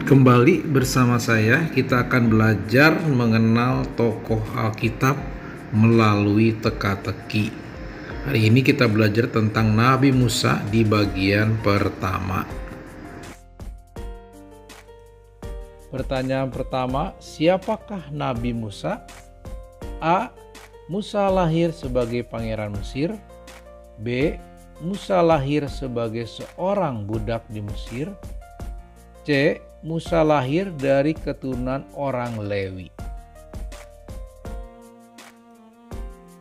Kembali bersama saya, kita akan belajar mengenal tokoh Alkitab melalui teka-teki. Hari ini kita belajar tentang Nabi Musa di bagian pertama. Pertanyaan pertama, siapakah Nabi Musa? A. Musa lahir sebagai pangeran Mesir. B. Musa lahir sebagai seorang budak di Mesir. C. Musa lahir dari keturunan orang Lewi.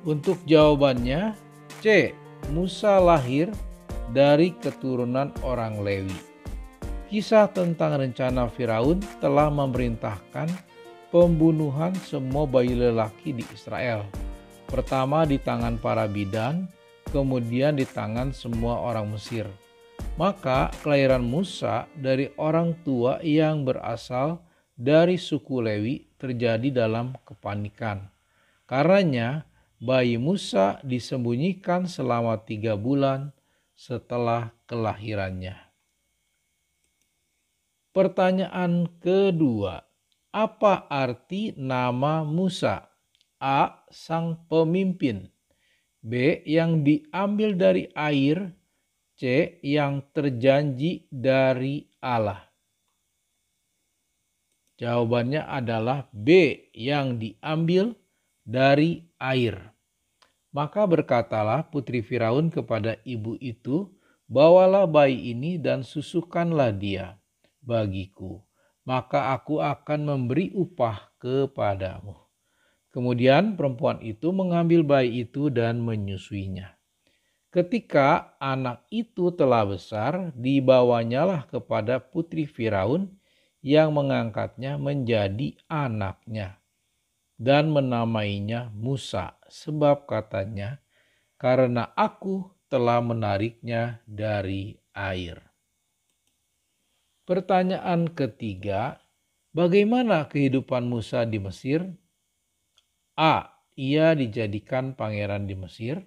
Untuk jawabannya C. Musa lahir dari keturunan orang Lewi. Kisah tentang rencana Firaun telah memerintahkan pembunuhan semua bayi lelaki di Israel. Pertama di tangan para bidan, kemudian di tangan semua orang Mesir. Maka kelahiran Musa dari orang tua yang berasal dari suku Lewi terjadi dalam kepanikan. Karenanya bayi Musa disembunyikan selama 3 bulan setelah kelahirannya. Pertanyaan kedua, apa arti nama Musa? A. Sang pemimpin. B. Yang diambil dari air. C. Yang terjanji dari Allah. Jawabannya adalah B. Yang diambil dari air. Maka berkatalah putri Firaun kepada ibu itu, bawalah bayi ini dan susukanlah dia bagiku, maka aku akan memberi upah kepadamu. Kemudian perempuan itu mengambil bayi itu dan menyusuinya. Ketika anak itu telah besar, dibawanyalah kepada putri Firaun yang mengangkatnya menjadi anaknya dan menamainya Musa, sebab katanya, karena aku telah menariknya dari air. Pertanyaan ketiga, bagaimana kehidupan Musa di Mesir? A. Ia dijadikan pangeran di Mesir.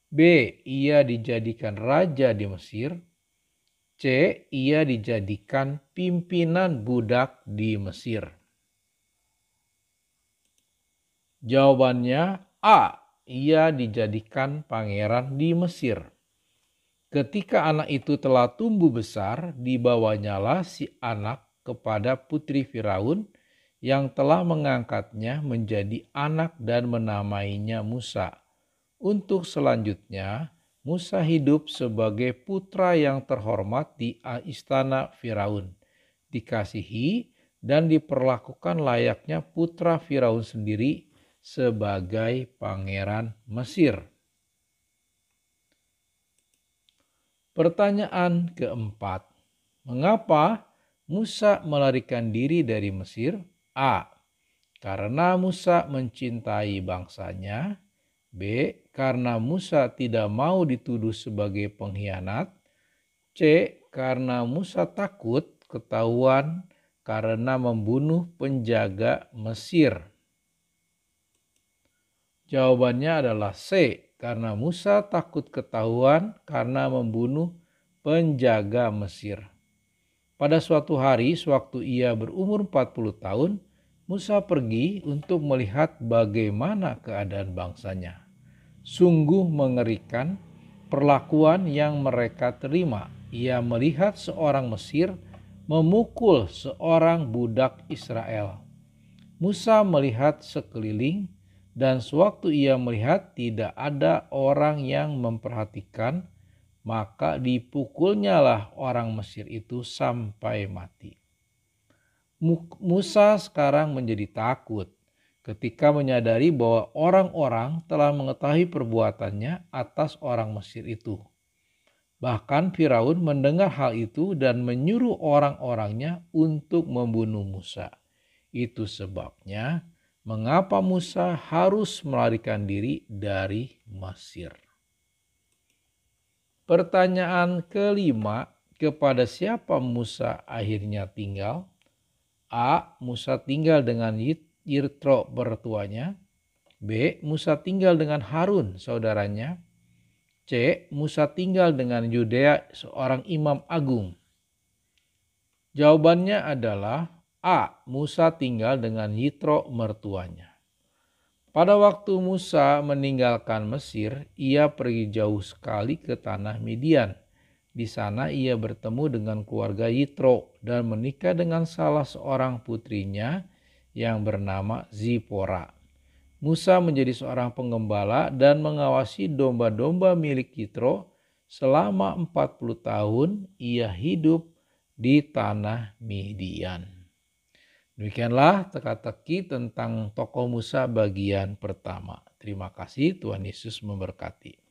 B. Ia dijadikan raja di Mesir. C. Ia dijadikan pimpinan budak di Mesir. Jawabannya A. Ia dijadikan pangeran di Mesir. Ketika anak itu telah tumbuh besar, dibawanyalah si anak kepada putri Firaun yang telah mengangkatnya menjadi anak dan menamainya Musa. Untuk selanjutnya, Musa hidup sebagai putra yang terhormat di istana Firaun, dikasihi dan diperlakukan layaknya putra Firaun sendiri sebagai pangeran Mesir. Pertanyaan keempat, mengapa Musa melarikan diri dari Mesir? A. Karena Musa mencintai bangsanya. B. Karena Musa tidak mau dituduh sebagai pengkhianat. C. Karena Musa takut ketahuan karena membunuh penjaga Mesir. Jawabannya adalah C. Karena Musa takut ketahuan karena membunuh penjaga Mesir. Pada suatu hari, sewaktu ia berumur 40 tahun, Musa pergi untuk melihat bagaimana keadaan bangsanya. Sungguh mengerikan perlakuan yang mereka terima. Ia melihat seorang Mesir memukul seorang budak Israel. Musa melihat sekeliling, dan sewaktu ia melihat tidak ada orang yang memperhatikan, maka dipukulnyalah orang Mesir itu sampai mati. Musa sekarang menjadi takut ketika menyadari bahwa orang-orang telah mengetahui perbuatannya atas orang Mesir itu. Bahkan Firaun mendengar hal itu dan menyuruh orang-orangnya untuk membunuh Musa. Itu sebabnya mengapa Musa harus melarikan diri dari Mesir. Pertanyaan kelima, kepada siapa Musa akhirnya tinggal? A. Musa tinggal dengan Yitro mertuanya. B. Musa tinggal dengan Harun saudaranya. C. Musa tinggal dengan Yudea seorang imam agung. Jawabannya adalah A. Musa tinggal dengan Yitro mertuanya. Pada waktu Musa meninggalkan Mesir, ia pergi jauh sekali ke tanah Midian. Di sana ia bertemu dengan keluarga Yitro dan menikah dengan salah seorang putrinya yang bernama Zipora. Musa menjadi seorang penggembala dan mengawasi domba-domba milik Yitro selama 40 tahun ia hidup di tanah Midian. Demikianlah teka-teki tentang tokoh Musa bagian pertama. Terima kasih, Tuhan Yesus memberkati.